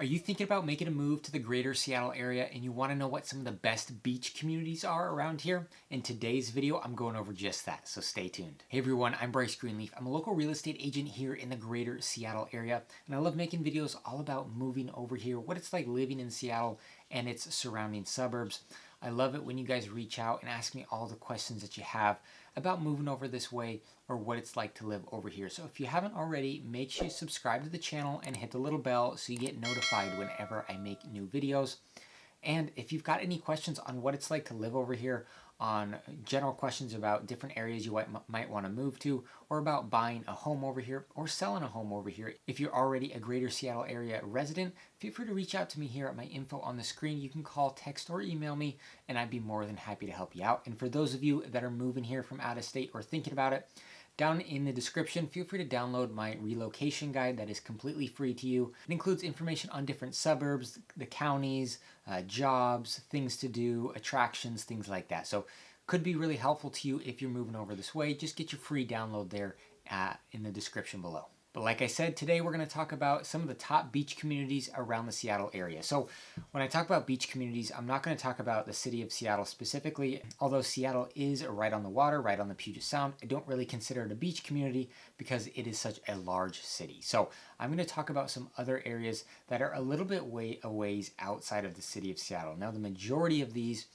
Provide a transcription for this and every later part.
Are you thinking about making a move to the greater Seattle area and you want to know what some of the best beach communities are around here? In today's video, I'm going over just that, so stay tuned. Hey everyone, I'm Bryce Greenleaf. I'm a local real estate agent here in the greater Seattle area, and I love making videos all about moving over here, what it's like living in Seattle and its surrounding suburbs. I love it when you guys reach out and ask me all the questions that you have about moving over this way or what it's like to live over here. So if you haven't already, make sure you subscribe to the channel and hit the little bell so you get notified whenever I make new videos. And if you've got any questions on what it's like to live over here, on general questions about different areas you might want to move to, or about buying a home over here or selling a home over here, if you're already a greater Seattle area resident, feel free to reach out to me here at my info on the screen. You can call, text, or email me, and I'd be more than happy to help you out. And for those of you that are moving here from out of state or thinking about it, down in the description, feel free to download my relocation guide that is completely free to you. It includes information on different suburbs, the counties, jobs, things to do, attractions, things like that. So could be really helpful to you if you're moving over this way. Just get your free download there in the description below. But like I said, today we're going to talk about some of the top beach communities around the Seattle area. So when I talk about beach communities, I'm not going to talk about the city of Seattle specifically. Although Seattle is right on the water, right on the Puget Sound, I don't really consider it a beach community because it is such a large city. So I'm going to talk about some other areas that are a little bit a ways outside of the city of Seattle. Now, the majority of these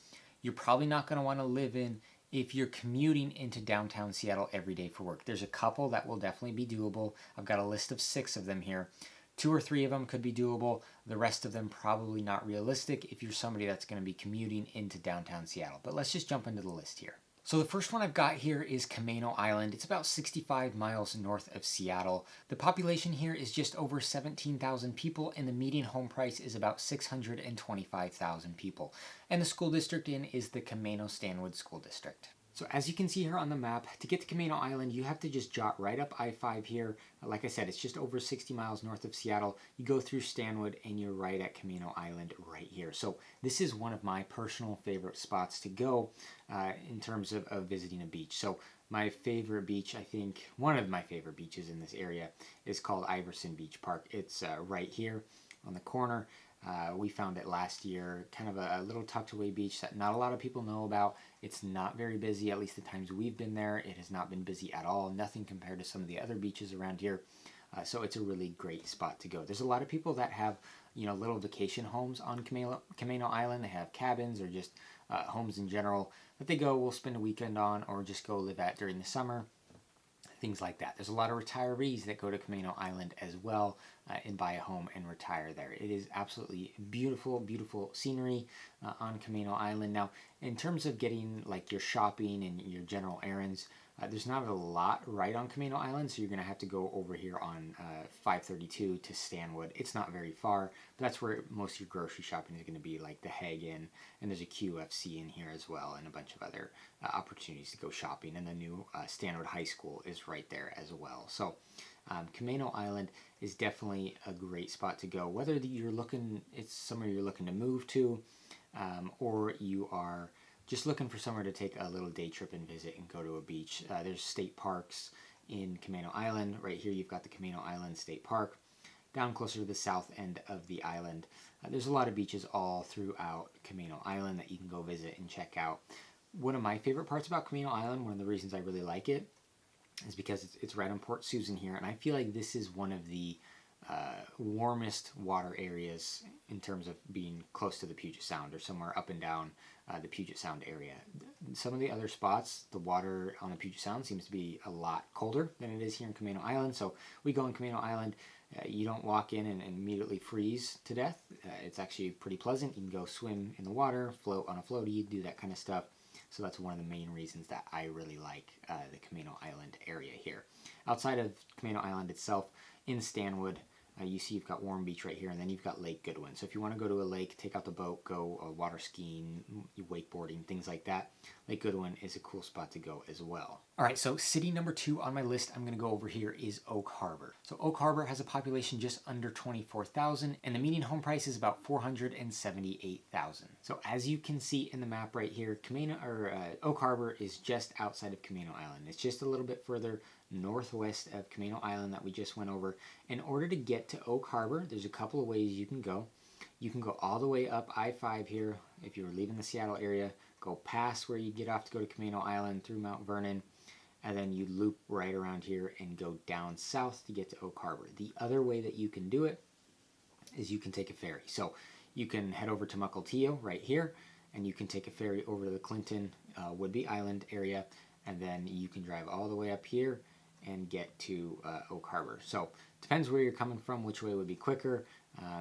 you're probably not going to want to live in if you're commuting into downtown Seattle every day for work. There's a couple that will definitely be doable. I've got a list of 6 of them here. 2 or 3 of them could be doable. The rest of them probably not realistic if you're somebody that's going to be commuting into downtown Seattle. But let's just jump into the list here. So the first one I've got here is Camano Island. It's about 65 miles north of Seattle. The population here is just over 17,000 people, and the median home price is about 625,000 people. And the school district is the Camano-Stanwood School District. So as you can see here on the map, to get to Camano Island, you have to just jot right up I-5 here. Like I said, it's just over 60 miles north of Seattle. You go through Stanwood and you're right at Camano Island right here. So this is one of my personal favorite spots to go in terms of visiting a beach. So my favorite beach, I think, one of my favorite beaches in this area is called Iverson Beach Park. It's right here on the corner. We found it last year, kind of a little tucked away beach that not a lot of people know about. It's not very busy, at least the times we've been there. It has not been busy at all, nothing compared to some of the other beaches around here. So it's a really great spot to go. There's a lot of people that have, little vacation homes on Camano Island. They have cabins or just homes in general that they will spend a weekend on or just go live at during the summer. Things like that. There's a lot of retirees that go to Camano Island as well and buy a home and retire there. It is absolutely beautiful, beautiful scenery on Camano Island. Now, in terms of getting like your shopping and your general errands, there's not a lot right on Camano Island, so you're going to have to go over here on 532 to Stanwood. It's not very far, but that's where most of your grocery shopping is going to be, like the Hague Inn, and there's a QFC in here as well, and a bunch of other opportunities to go shopping, and the new Stanwood High School is right there as well. So Camano Island is definitely a great spot to go, whether it's somewhere you're looking to move to, or you are just looking for somewhere to take a little day trip and visit and go to a beach. There's state parks in Camano Island. Right here you've got the Camano Island State Park. Down closer to the south end of the island, there's a lot of beaches all throughout Camano Island that you can go visit and check out. One of my favorite parts about Camano Island, one of the reasons I really like it, is because it's right on Port Susan here, and I feel like this is one of the warmest water areas in terms of being close to the Puget Sound or somewhere up and down the Puget Sound area. Some of the other spots, the water on the Puget Sound seems to be a lot colder than it is here in Camano Island. So we go in Camano Island, you don't walk in and immediately freeze to death. It's actually pretty pleasant. You can go swim in the water, float on a floaty, do that kind of stuff. So that's one of the main reasons that I really like the Camano Island area here. Outside of Camano Island itself, in Stanwood, you see you've got Warm Beach right here, and then you've got Lake Goodwin. So if you want to go to a lake, take out the boat, go water skiing, wakeboarding, things like that, Lake Goodwin is a cool spot to go as well. All right, so city number 2 on my list I'm going to go over here is Oak Harbor. So Oak Harbor has a population just under 24,000, and the median home price is about 478,000. So as you can see in the map right here, Oak Harbor is just outside of Camano Island. It's just a little bit further northwest of Camano Island that we just went over. In order to get to Oak Harbor, there's a couple of ways you can go. You can go all the way up I-5 here if you were leaving the Seattle area, go past where you get off to go to Camano Island through Mount Vernon, and then you loop right around here and go down south to get to Oak Harbor. The other way that you can do it is you can take a ferry. So you can head over to Mukilteo right here, and you can take a ferry over to the Clinton Woodby Island area, and then you can drive all the way up here and get to Oak Harbor. So depends where you're coming from, which way would be quicker.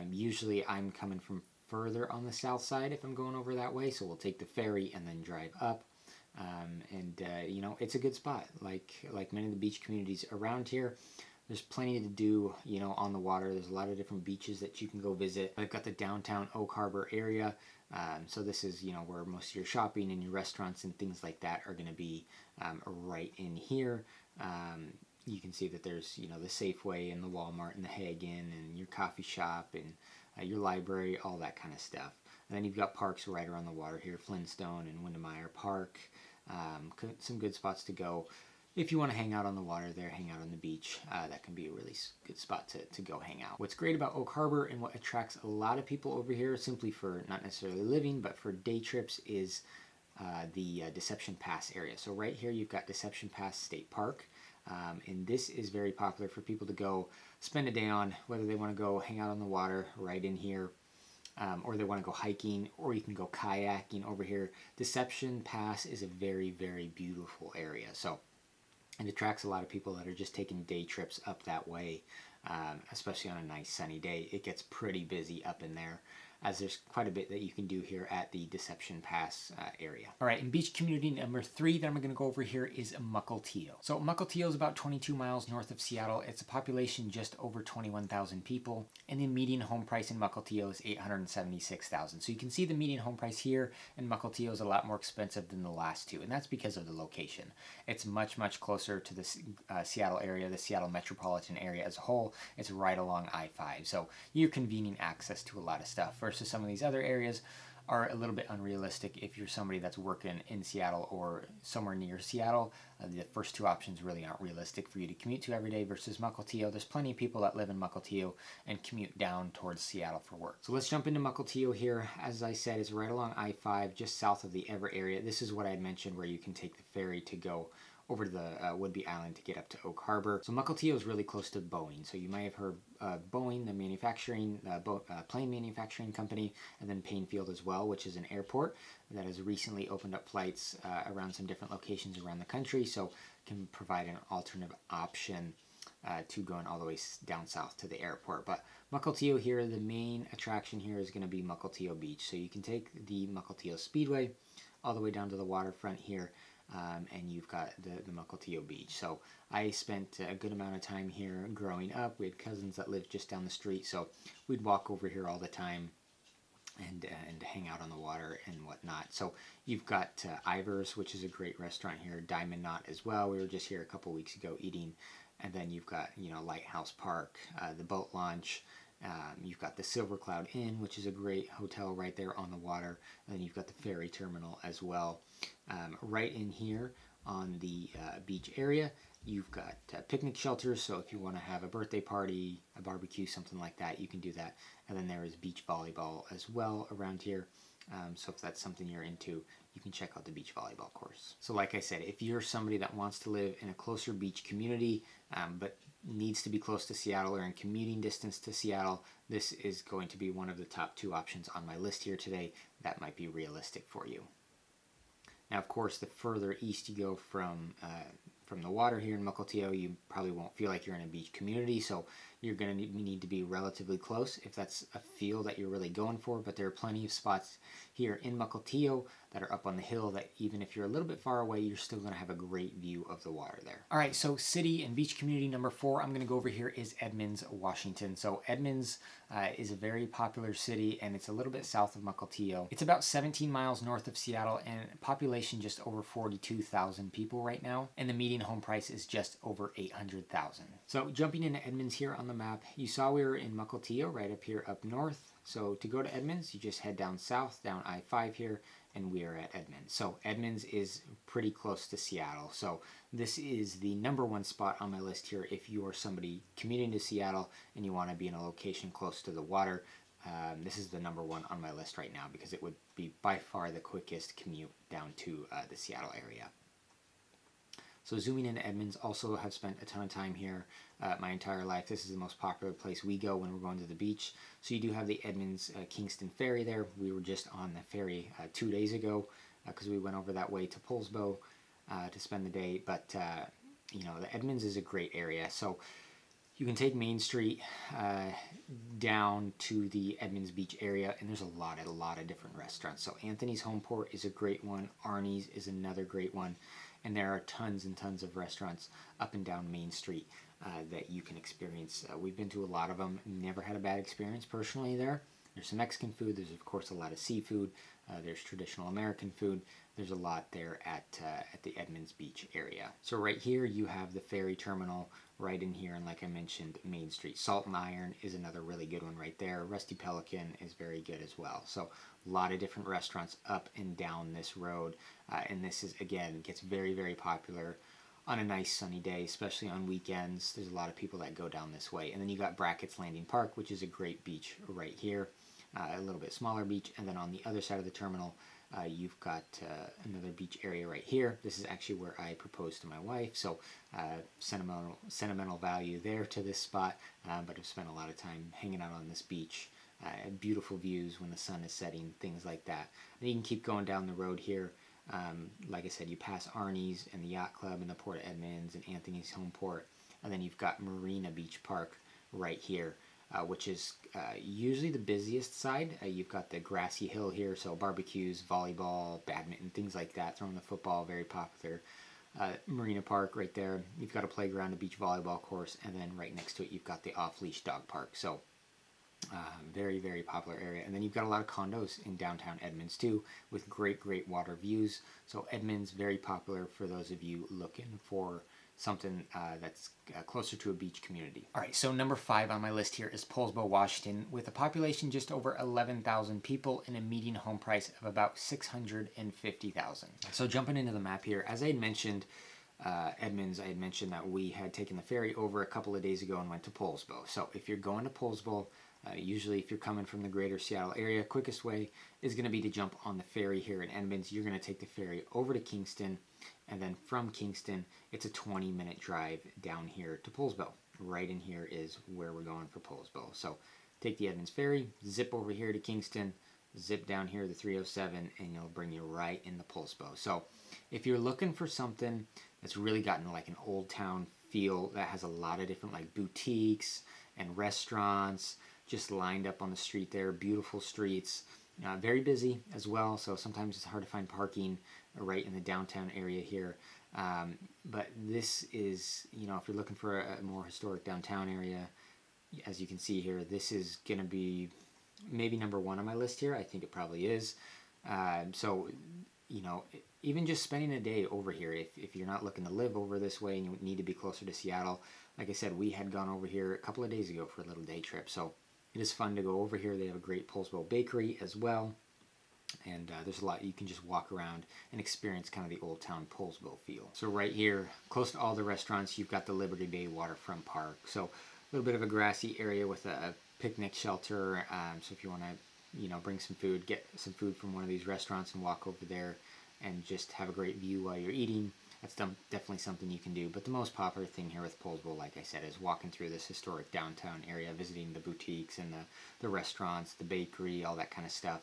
Usually I'm coming from further on the south side if I'm going over that way, so we'll take the ferry and then drive up. You know, it's a good spot. Like many of the beach communities around here, there's plenty to do, you know, on the water. There's a lot of different beaches that you can go visit. I've got the downtown Oak Harbor area. So this is, you know, where most of your shopping and your restaurants and things like that are going to be right in here. You can see that there's, you know, the Safeway and the Walmart and the Hagen and your coffee shop and your library, all that kind of stuff. And then you've got parks right around the water here, Flintstone and Windermere Park. Some good spots to go. If you want to hang out on the water there, hang out on the beach, that can be a really good spot to go hang out. What's great about Oak Harbor and what attracts a lot of people over here, simply for not necessarily living, but for day trips, is the Deception Pass area. So right here you've got Deception Pass State Park. And this is very popular for people to go spend a day on, whether they want to go hang out on the water right in here, or they want to go hiking, or you can go kayaking over here. Deception Pass is a very, very beautiful area. So it attracts a lot of people that are just taking day trips up that way, especially on a nice sunny day. It gets pretty busy up in there, as there's quite a bit that you can do here at the Deception Pass area. All right, and beach community number 3 that I'm going to go over here is Mukilteo. So Mukilteo is about 22 miles north of Seattle. It's a population just over 21,000 people, and the median home price in Mukilteo is $876,000. So you can see the median home price here in Mukilteo is a lot more expensive than the last two, and that's because of the location. It's much, much closer to the Seattle area, the Seattle metropolitan area as a whole. It's right along I-5, so you're convenient access to a lot of stuff. Versus some of these other areas are a little bit unrealistic if you're somebody that's working in Seattle or somewhere near Seattle. The first two options really aren't realistic for you to commute to every day. Versus Mukilteo, there's plenty of people that live in Mukilteo and commute down towards Seattle for work. So let's jump into Mukilteo here. As I said, it's right along I-5, just south of the Ever area. This is what I had mentioned, where you can take the ferry to go over to the Woodby Island to get up to Oak Harbor. So Mukilteo is really close to Boeing. So you might have heard Boeing, the manufacturing, plane manufacturing company, and then Painfield as well, which is an airport that has recently opened up flights around some different locations around the country. So can provide an alternative option to going all the way down south to the airport. But Mukilteo here, the main attraction here is going to be Mukilteo Beach. So you can take the Mukilteo Speedway all the way down to the waterfront here. And you've got the Mukilteo Beach. So I spent a good amount of time here growing up. We had cousins that lived just down the street, so we'd walk over here all the time and hang out on the water and whatnot. So you've got Ivar's, which is a great restaurant here, Diamond Knot as well. We were just here a couple weeks ago eating. And then you've got, you know, Lighthouse Park, the boat launch. You've got the Silver Cloud Inn, which is a great hotel right there on the water. And then you've got the ferry terminal as well. Right in here on the beach area, you've got picnic shelters. So if you want to have a birthday party, a barbecue, something like that, you can do that. And then there is beach volleyball as well around here. So if that's something you're into, you can check out the beach volleyball course. So like I said, if you're somebody that wants to live in a closer beach community, but needs to be close to Seattle or in commuting distance to Seattle, this is going to be one of the top 2 options on my list here today that might be realistic for you. Now, of course, the further east you go from the water here in Mukilteo, you probably won't feel like you're in a beach community, so you're going to need to be relatively close if that's a feel that you're really going for. But there are plenty of spots here in Mukilteo that are up on the hill that even if you're a little bit far away, you're still going to have a great view of the water there. All right, so city and beach community number 4 I'm going to go over here is Edmonds, Washington. So Edmonds is a very popular city, and it's a little bit south of Mukilteo. It's about 17 miles north of Seattle, and population just over 42,000 people right now, and the median home price is just over $800,000. So jumping into Edmonds here on the the map, you saw we were in Mukilteo right up here up north. So to go to Edmonds, you just head down south, down I-5 here, and we are at Edmonds. So Edmonds is pretty close to Seattle. So this is the #1 spot on my list here if you are somebody commuting to Seattle and you want to be in a location close to the water. This is the #1 on my list right now because it would be by far the quickest commute down to the Seattle area. So zooming into Edmonds, also have spent a ton of time here my entire life. This is the most popular place we go when we're going to the beach. So you do have the Edmonds Kingston ferry there. We were just on the ferry 2 days ago because we went over that way to Poulsbo to spend the day. But you know, the Edmonds is a great area. So you can take Main Street down to the Edmonds Beach area, and there's a lot of different restaurants. So Anthony's Home Port is a great one. Arnie's is another great one. And there are tons and tons of restaurants up and down Main Street that you can experience. We've been to a lot of them. Never had a bad experience personally there. There's some Mexican food. There's, of course, a lot of seafood. There's traditional American food. There's a lot there at the Edmonds Beach area. So right here you have the ferry terminal right in here, and like I mentioned, Main Street. Salt and Iron is another really good one right there. Rusty Pelican is very good as well. So a lot of different restaurants up and down this road, and this is, again, gets very, very popular on a nice sunny day, especially on weekends. There's a lot of people that go down this way. And then you got Brackett's Landing Park, which is a great beach right here, a little bit smaller beach. And then on the other side of the terminal, you've got another beach area right here. This is actually where I proposed to my wife, so sentimental value there to this spot, but I've spent a lot of time hanging out on this beach. Beautiful views when the sun is setting, things like that. And you can keep going down the road here. Like I said, you pass Arnie's and the Yacht Club and the Port of Edmonds and Anthony's Home Port, and then you've got Marina Beach Park right here, which is usually the busiest side. You've got the grassy hill here, so barbecues, volleyball, badminton, things like that. Throwing the football, very popular. Marina Park right there. You've got a playground, a beach volleyball course, and then right next to it you've got the off-leash dog park. So very, very popular area. And then you've got a lot of condos in downtown Edmonds too, with great water views. So Edmonds, very popular for those of you looking for something that's closer to a beach community. All right, so #5 on my list here is Poulsbo, Washington, with a population just over 11,000 people and a median home price of about $650,000. So jumping into the map here, as I had mentioned, Edmonds, I had mentioned that we had taken the ferry over a couple of days ago and went to Poulsbo. So if you're going to Poulsbo, usually if you're coming from the greater Seattle area, quickest way is going to be to jump on the ferry here in Edmonds. You're going to take the ferry over to Kingston, and then from Kingston, it's a 20-minute drive down here to Poulsbo. Right in here is where we're going for Poulsbo. So take the Edmonds ferry, zip over here to Kingston, zip down here to 307, and it'll bring you right into Poulsbo. So if you're looking for something that's really gotten like an old town feel, that has a lot of different like boutiques and restaurants just lined up on the street there, beautiful streets, very busy as well, so sometimes it's hard to find parking right in the downtown area here. But this is, you know, if you're looking for a more historic downtown area, as you can see here, this is going to be maybe #1 on my list here. I think it probably is. So, you know, even just spending a day over here, if you're not looking to live over this way and you need to be closer to Seattle, like I said, we had gone over here a couple of days ago for a little day trip, so it is fun to go over here. They have a great Poulsbo bakery as well, and there's a lot. You can just walk around and experience kind of the old town Poulsbo feel. So right here, close to all the restaurants, you've got the Liberty Bay Waterfront Park. So a little bit of a grassy area with a picnic shelter. So if you want to, you know, bring some food, get some food from one of these restaurants and walk over there and just have a great view while you're eating, that's definitely something you can do. But the most popular thing here with Poulsbo, like I said, is walking through this historic downtown area, visiting the boutiques and the restaurants, the bakery, all that kind of stuff.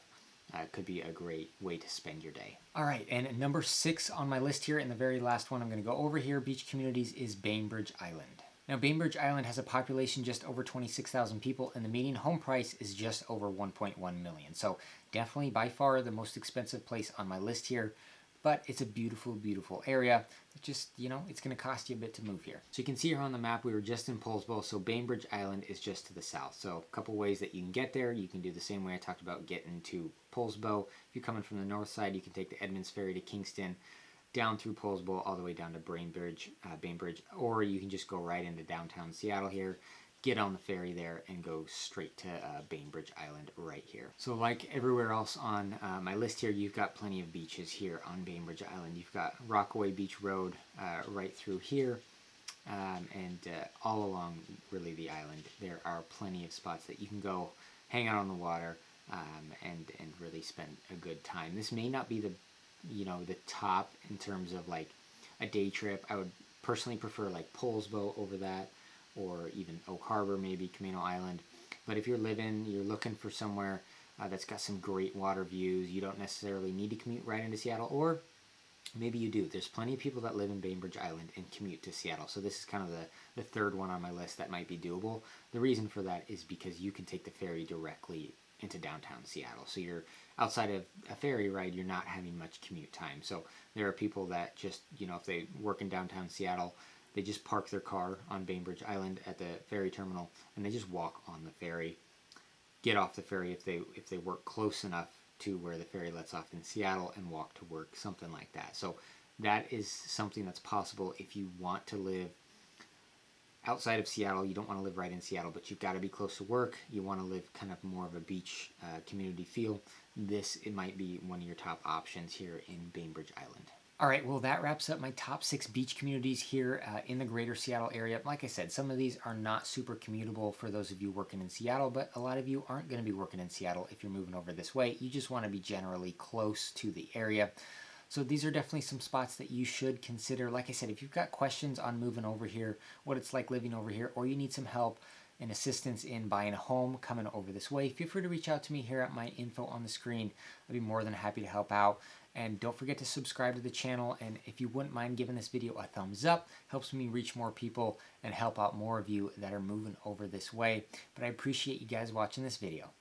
Could be a great way to spend your day. All right, and #6 on my list here, and the very last one I'm going to go over here, beach communities, is Bainbridge Island. Now, Bainbridge Island has a population just over 26,000 people, and the median home price is just over $1.1 million. So definitely by far the most expensive place on my list here. But it's a beautiful, beautiful area. It just, you know, it's going to cost you a bit to move here. So you can see here on the map, we were just in Poulsbo, so Bainbridge Island is just to the south. So a couple ways that you can get there. You can do the same way I talked about getting to Poulsbo. If you're coming from the north side, you can take the Edmonds ferry to Kingston, down through Poulsbo, all the way down to Bainbridge, or you can just go right into downtown Seattle here, get on the ferry there and go straight to Bainbridge Island right here. So like everywhere else on my list here, you've got plenty of beaches here on Bainbridge Island. You've got Rockaway Beach Road right through here, and all along really the island there are plenty of spots that you can go hang out on the water and really spend a good time. This may not be the the top in terms of like a day trip. I would personally prefer like Poles Boat over that, or even Oak Harbor, maybe Camano Island. But if you're looking for somewhere that's got some great water views, you don't necessarily need to commute right into Seattle, or maybe you do. There's plenty of people that live in Bainbridge Island and commute to Seattle. So this is kind of the third one on my list that might be doable. The reason for that is because you can take the ferry directly into downtown Seattle. So you're outside of a ferry ride, you're not having much commute time. So there are people that just, if they work in downtown Seattle, they just park their car on Bainbridge Island at the ferry terminal and they just walk on the ferry, get off the ferry if they work close enough to where the ferry lets off in Seattle, and walk to work, something like that. So that is something that's possible if you want to live outside of Seattle. You don't want to live right in Seattle, but you've got to be close to work. You want to live kind of more of a beach community feel. It might be one of your top options here in Bainbridge Island. All right, well, that wraps up my top 6 beach communities here in the greater Seattle area. Like I said, some of these are not super commutable for those of you working in Seattle, but a lot of you aren't going to be working in Seattle if you're moving over this way. You just want to be generally close to the area. So these are definitely some spots that you should consider. Like I said, if you've got questions on moving over here, what it's like living over here, or you need some help and assistance in buying a home coming over this way, feel free to reach out to me here at my info on the screen. I'd be more than happy to help out. And don't forget to subscribe to the channel, and if you wouldn't mind giving this video a thumbs up, helps me reach more people and help out more of you that are moving over this way. But I appreciate you guys watching this video.